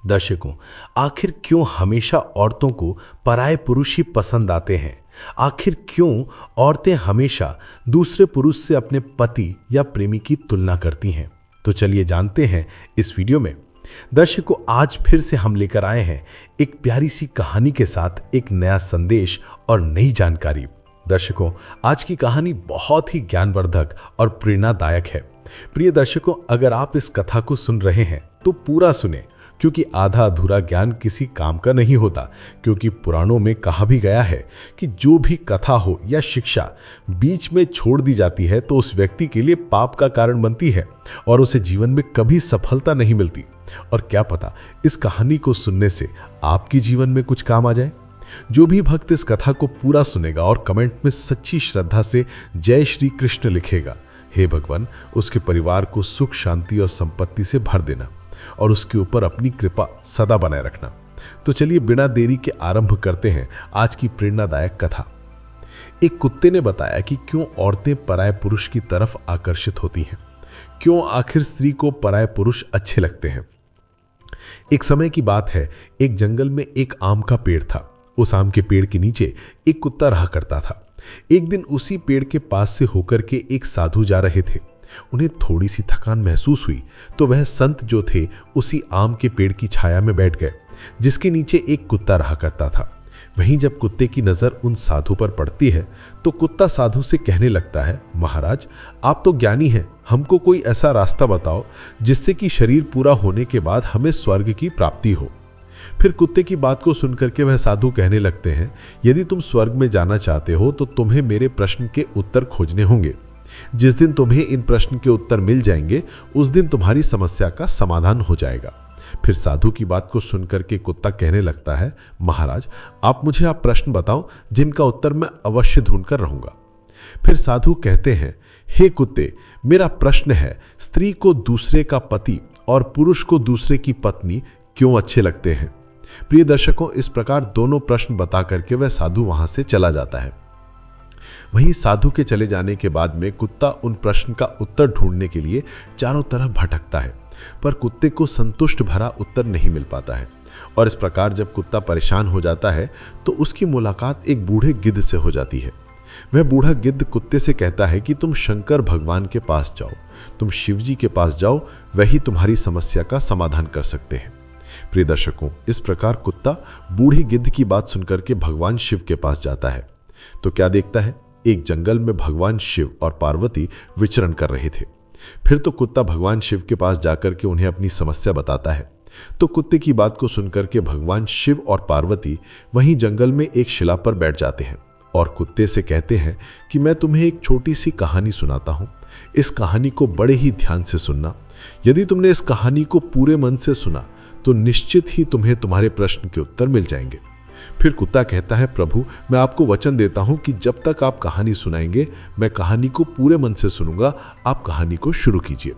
दर्शकों, आखिर क्यों हमेशा औरतों को पराये पुरुष ही पसंद आते हैं? आखिर क्यों औरतें हमेशा दूसरे पुरुष से अपने पति या प्रेमी की तुलना करती हैं? तो चलिए जानते हैं इस वीडियो में। दर्शकों, आज फिर से हम लेकर आए हैं एक प्यारी सी कहानी के साथ एक नया संदेश और नई जानकारी। दर्शकों, आज की कहानी बहुत ही ज्ञानवर्धक और प्रेरणादायक है। प्रिय दर्शकों, अगर आप इस कथा को सुन रहे हैं तो पूरा सुने, क्योंकि आधा अधूरा ज्ञान किसी काम का नहीं होता। क्योंकि पुराणों में कहा भी गया है कि जो भी कथा हो या शिक्षा बीच में छोड़ दी जाती है तो उस व्यक्ति के लिए पाप का कारण बनती है और उसे जीवन में कभी सफलता नहीं मिलती। और क्या पता इस कहानी को सुनने से आपके जीवन में कुछ काम आ जाए। जो भी भक्त इस कथा को पूरा सुनेगा और कमेंट में सच्ची श्रद्धा से जय श्री कृष्ण लिखेगा, हे भगवान उसके परिवार को सुख, शांति और संपत्ति से भर देना और उसके ऊपर अपनी कृपा सदा बनाए रखना। तो चलिए बिना देरी के आरंभ करते हैं आज की प्रेरणादायक कथा। एक कुत्ते ने बताया कि क्यों औरतें पराये पुरुष की तरफ आकर्षित होती हैं। क्यों आखिर स्त्री को पराये पुरुष अच्छे लगते हैं। एक समय की बात है, एक जंगल में एक आम का पेड़ था। उस आम के पेड़ के नीचे एक कुत्ता रहा करता था। एक दिन उसी पेड़ के पास से होकर के एक साधु जा रहे थे। उन्हें थोड़ी सी थकान महसूस हुई तो वह संत जो थे उसी आम के पेड़ की छाया में बैठ गए, जिसके नीचे एक कुत्ता रहा करता था। वहीं जब कुत्ते की नजर उन साधु पर पड़ती है तो कुत्ता साधु से कहने लगता है, महाराज आप तो ज्ञानी हैं, हमको कोई ऐसा रास्ता बताओ जिससे कि शरीर पूरा होने के बाद हमें स्वर्ग की प्राप्ति हो। फिर कुत्ते की बात को सुनकर के वह साधु कहने लगते हैं, यदि तुम स्वर्ग में जाना चाहते हो तो तुम्हें मेरे प्रश्न के उत्तर खोजने होंगे। जिस दिन तुम्हें इन प्रश्न के उत्तर मिल जाएंगे उस दिन तुम्हारी समस्या का समाधान हो जाएगा। फिर साधु की बात को सुनकर के कुत्ता कहने लगता है, महाराज आप मुझे आप प्रश्न बताओ जिनका उत्तर मैं अवश्य ढूंढ कर रहूंगा। फिर साधु कहते हैं, हे कुत्ते, मेरा प्रश्न है, स्त्री को दूसरे का पति और पुरुष को दूसरे की पत्नी क्यों अच्छे लगते हैं? प्रिय दर्शकों, इस प्रकार दोनों प्रश्न बता करके वह साधु वहां से चला जाता है। वहीं साधु के चले जाने के बाद में कुत्ता उन प्रश्न का उत्तर ढूंढने के लिए चारों तरफ भटकता है, पर कुत्ते को संतुष्ट भरा उत्तर नहीं मिल पाता है। और इस प्रकार जब कुत्ता परेशान हो जाता है तो उसकी मुलाकात एक बूढ़े गिद्ध से हो जाती है। वह बूढ़ा गिद्ध कुत्ते से कहता है कि तुम शंकर भगवान के पास जाओ, तुम शिव जी के पास जाओ, वही तुम्हारी समस्या का समाधान कर सकते हैं। प्रिय दर्शकों, इस प्रकार कुत्ता बूढ़ी गिद्ध की बात सुनकर के भगवान शिव के पास जाता है तो क्या देखता है, एक जंगल में भगवान शिव और पार्वती विचरण कर रहे थे। फिर तो कुत्ता भगवान शिव के पास जाकर के उन्हें अपनी समस्या बताता है। तो कुत्ते की बात को सुनकर के भगवान शिव और पार्वती वहीं जंगल में एक शिला पर बैठ जाते हैं और कुत्ते से कहते हैं कि मैं तुम्हें एक छोटी सी कहानी सुनाता हूं। इस कहानी को बड़े ही ध्यान से सुनना। यदि तुमने इस कहानी को पूरे मन से सुना तो निश्चित ही तुम्हें तुम्हारे प्रश्न के उत्तर मिल जाएंगे। फिर कुत्ता कहता है, प्रभु मैं आपको वचन देता हूं कि जब तक आप कहानी सुनाएंगे मैं कहानी को पूरे मन से सुनूंगा। आप कहानी को शुरू कीजिए।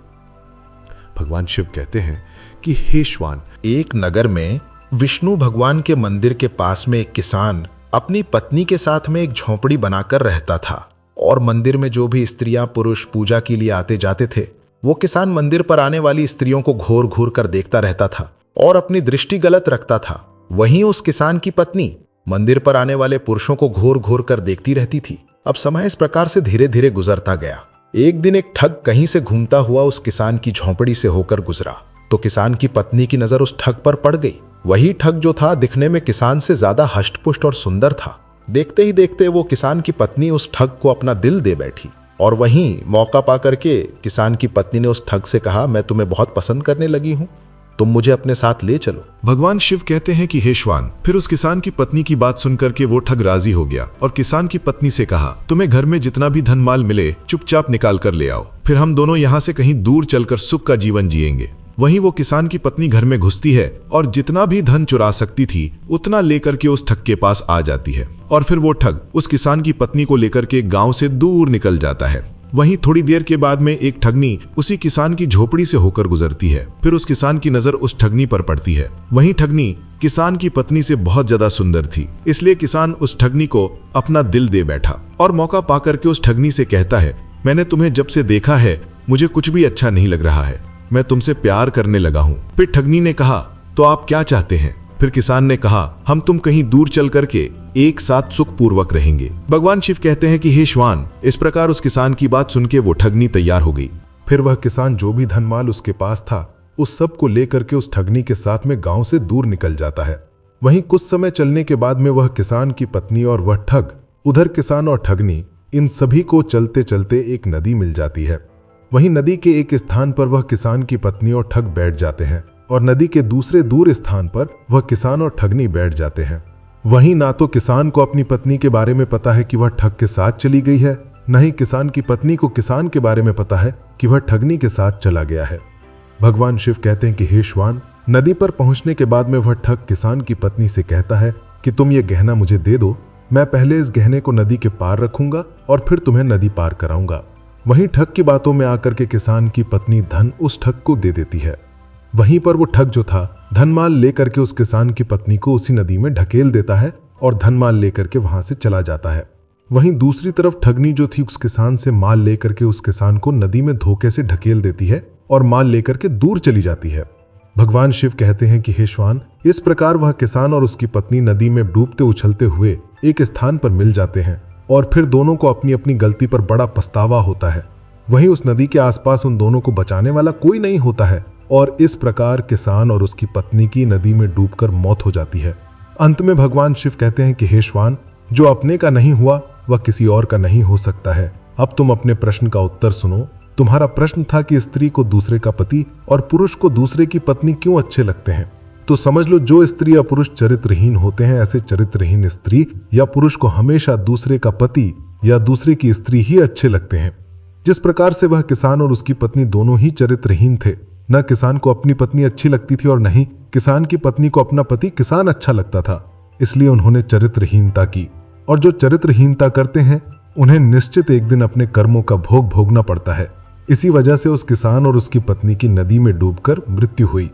भगवान शिव कहते हैं कि हे श्वान, एक नगर में विष्णु भगवान के मंदिर के पास में एक किसान अपनी पत्नी के साथ में एक झोंपड़ी बनाकर रहता था। और मंदिर में जो भी स्त्रियां पुरुष पूजा के लिए आते जाते थे, वो किसान मंदिर पर आने वाली स्त्रियों को घूर घूर कर देखता रहता था और अपनी दृष्टि गलत रखता था। वहीं उस किसान की पत्नी मंदिर पर आने वाले पुरुषों को घूर घूर कर देखती रहती थी। अब समय इस प्रकार से धीरे धीरे गुजरता गया। एक दिन एक ठग कहीं से घूमता हुआ उस किसान की झोंपड़ी से होकर गुजरा तो किसान की पत्नी की नजर उस ठग पर पड़ गई। वही ठग जो था दिखने में किसान से ज्यादा हष्टपुष्ट और सुंदर था। देखते ही देखते वो किसान की पत्नी उस ठग को अपना दिल दे बैठी। और वहीं मौका पा करके किसान की पत्नी ने उस ठग से कहा, मैं तुम्हें बहुत पसंद करने लगी हूं, तुम मुझे अपने साथ ले चलो। भगवान शिव कहते हैं कि हे श्वान, फिर उस किसान की पत्नी की बात सुनकर के वो ठग राजी हो गया और किसान की पत्नी से कहा, तुम्हें घर में जितना भी धन माल मिले चुपचाप निकाल कर ले आओ, फिर हम दोनों यहाँ से कहीं दूर चलकर सुख का जीवन जिएंगे। वहीं वो किसान की पत्नी घर में घुसती है और जितना भी धन चुरा सकती थी उतना लेकर के उस ठग के पास आ जाती है और फिर वो ठग उस किसान की पत्नी को लेकर के गांव से दूर निकल जाता है। वहीं थोड़ी देर के बाद में एक ठगनी उसी किसान की झोपड़ी से होकर गुजरती है। फिर उस किसान की नजर उस ठगनी पर पड़ती है। वहीं ठगनी किसान की पत्नी से बहुत ज्यादा सुंदर थी, इसलिए किसान उस ठगनी को अपना दिल दे बैठा और मौका पाकर के उस ठगनी से कहता है, मैंने तुम्हें जब से देखा है मुझे कुछ भी अच्छा नहीं लग रहा है, मैं तुमसे प्यार करने लगा हूँ। फिर ठगनी ने कहा, तो आप क्या चाहते हैं? फिर किसान ने कहा, हम तुम कहीं दूर चल करके एक साथ सुखपूर्वक रहेंगे। भगवान शिव कहते हैं कि हे श्वान, इस प्रकार उस किसान की बात सुन के वो ठगनी तैयार हो गई। फिर वह किसान जो भी धनमाल उसके पास था उस सब को लेकर के उस ठगनी के साथ में गांव से दूर निकल जाता है। वहीं कुछ समय चलने के बाद में वह किसान की पत्नी और वह ठग, उधर किसान और ठगनी, इन सभी को चलते चलते एक नदी मिल जाती है। वहीं नदी के एक स्थान पर वह किसान की पत्नी और ठग बैठ जाते हैं और नदी के दूसरे दूर स्थान पर वह किसान और ठगनी बैठ जाते हैं। वहीं ना तो किसान को अपनी पत्नी के बारे में पता है कि वह ठग के साथ चली गई है, न ही किसान की पत्नी को किसान के बारे में पता है कि वह ठगनी के साथ चला गया है। भगवान शिव कहते हैं कि हे श्वान, नदी पर पहुंचने के बाद में वह ठग किसान की पत्नी से कहता है कि तुम ये गहना मुझे दे दो, मैं पहले इस गहने को नदी के पार रखूंगा और फिर तुम्हें नदी पार कराऊंगा। वहीं ठग की बातों में आकर के किसान की पत्नी धन उस ठग को दे देती है। वहीं पर वो ठग जो था धनमाल लेकर के उस किसान की पत्नी को उसी नदी में ढकेल देता है और धनमाल लेकर के वहां से चला जाता है। वहीं दूसरी तरफ ठगनी जो थी उस किसान से माल लेकर के उस किसान को नदी में धोखे से ढकेल देती है और माल लेकर के दूर चली जाती है। भगवान शिव कहते हैं कि हे श्वान, इस प्रकार वह किसान और उसकी पत्नी नदी में डूबते उछलते हुए एक स्थान पर मिल जाते हैं और फिर दोनों को अपनी अपनी गलती पर बड़ा पछतावा होता है। वहीं उस नदी के आसपास उन दोनों को बचाने वाला कोई नहीं होता है और इस प्रकार किसान और उसकी पत्नी की नदी में डूबकर मौत हो जाती है। अंत में भगवान शिव कहते हैं कि हे श्वान, जो अपने का नहीं हुआ वह किसी और का नहीं हो सकता है। अब तुम अपने प्रश्न का उत्तर सुनो। तुम्हारा प्रश्न था कि स्त्री को दूसरे का पति और पुरुष को दूसरे की पत्नी क्यों अच्छे लगते हैं। तो समझ लो, जो स्त्री या पुरुष चरित्रहीन होते हैं, ऐसे चरित्रहीन स्त्री या पुरुष को हमेशा दूसरे का पति या दूसरे की स्त्री ही अच्छे लगते हैं। जिस प्रकार से वह किसान और उसकी पत्नी दोनों ही चरित्रहीन थे, न किसान को अपनी पत्नी अच्छी लगती थी और न ही किसान की पत्नी को अपना पति किसान अच्छा लगता था, इसलिए उन्होंने चरित्रहीनता की। और जो चरित्रहीनता करते हैं उन्हें निश्चित एक दिन अपने कर्मों का भोग भोगना पड़ता है। इसी वजह से उस किसान और उसकी पत्नी की नदी में डूबकर मृत्यु हुई।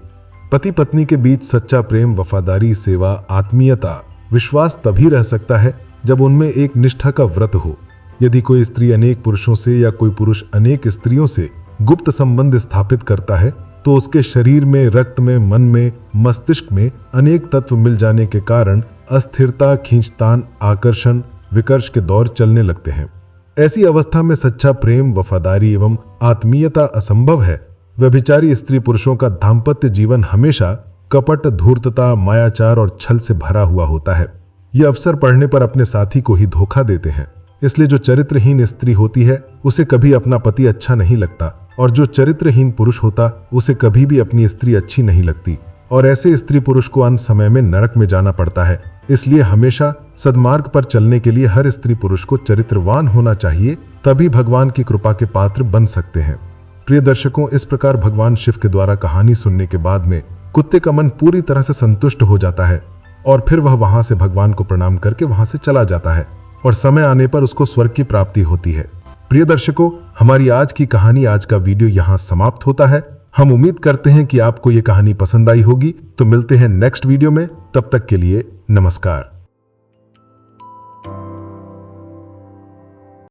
पति पत्नी के बीच सच्चा प्रेम, वफादारी, सेवा, आत्मीयता, विश्वास तभी रह सकता है जब उनमें एक निष्ठा का व्रत हो। यदि कोई स्त्री अनेक पुरुषों से या कोई पुरुष अनेक स्त्रियों से गुप्त संबंध स्थापित करता है तो उसके शरीर में, रक्त में, मन में, मस्तिष्क में अनेक तत्व मिल जाने के कारण अस्थिरता, खींचतान, आकर्षण, विकर्ष के दौर चलने लगते हैं। ऐसी अवस्था में सच्चा प्रेम, वफादारी एवं आत्मीयता असंभव है। व्यभिचारी स्त्री पुरुषों का दाम्पत्य जीवन हमेशा कपट, धूर्तता, मायाचार और छल से भरा हुआ होता है। ये अवसर पड़ने पर अपने साथी को ही धोखा देते हैं। इसलिए जो चरित्रहीन स्त्री होती है उसे कभी अपना पति अच्छा नहीं लगता और जो चरित्रहीन पुरुष होता उसे कभी भी अपनी स्त्री अच्छी नहीं लगती और ऐसे स्त्री पुरुष को अंत समय में नरक में जाना पड़ता है। इसलिए हमेशा सद्मार्ग पर चलने के लिए हर स्त्री पुरुष को चरित्रवान होना चाहिए, तभी भगवान की कृपा के पात्र बन सकते हैं। प्रिय दर्शकों, इस प्रकार भगवान शिव के द्वारा कहानी सुनने के बाद में कुत्ते का मन पूरी तरह से संतुष्ट हो जाता है और फिर वह वहां से भगवान को प्रणाम करके वहां से चला जाता है और समय आने पर उसको स्वर्ग की प्राप्ति होती है। प्रिय दर्शकों, हमारी आज की कहानी, आज का वीडियो यहाँ समाप्त होता है। हम उम्मीद करते हैं कि आपको ये कहानी पसंद आई होगी। तो मिलते हैं नेक्स्ट वीडियो में, तब तक के लिए नमस्कार।